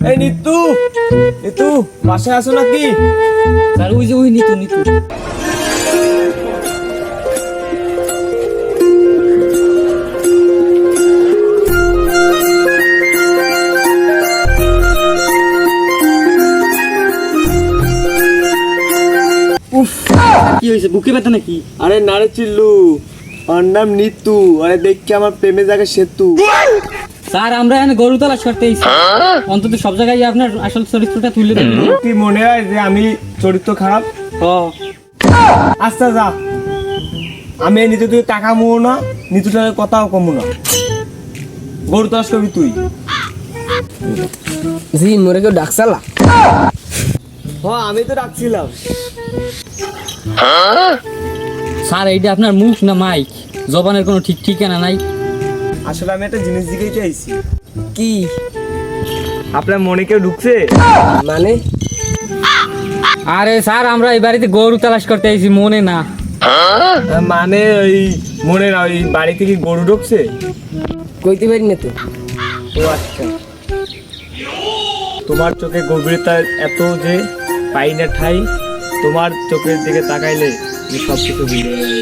এই নিতু, নিতু বাসায় আছো নাকি? স্যার ওই যে ওই নিতু নিতু। উফ, কি হয়েছে, বুকে ব্যথা নাকি? আরে নারে চিল্লু, ওর নাম নিতু। আরে দেখি আমার প্রেমে জায়গা সেতু। স্যার আমরা এখানে গরু তালাশ করতে এসেছি, অন্তত সব জায়গায় আপনার আসল চরিত্রটা তুলে দেন। কি মনে হয় যে আমি চরিত্র খারাপ? আচ্ছা যা, আমি এই নিতু তুই টাকা মুও না, নিতুটার কথাও কমু না। গরু তাস করবি তুই। জি মোরে কেউ ডাকসালা? হ্যাঁ আমি তো ডাকছিলাম। স্যার এইটা আপনার মুখ না মাইক? জবানের কোনো ঠিক ঠিকানা নাই। আসলে আমি একটা জিনিস দিকেই চাইছি। কি আপনার মনে কেউ ঢুকছে? মানে? আরে স্যার আমরা এই বাড়িতে গরু তালাশ করতে এসেছি, মনে না। মানে ওই মনে না, ওই বাড়ি থেকে গরু ঢুকছে। কইতে পারি না তো। ও আচ্ছা, তোমার চোখে গভীরতা এত যে পাই না ঠাই, তোমার চোখের দিকে তাকাইলে আমি সব কিছু ভুলে যাই।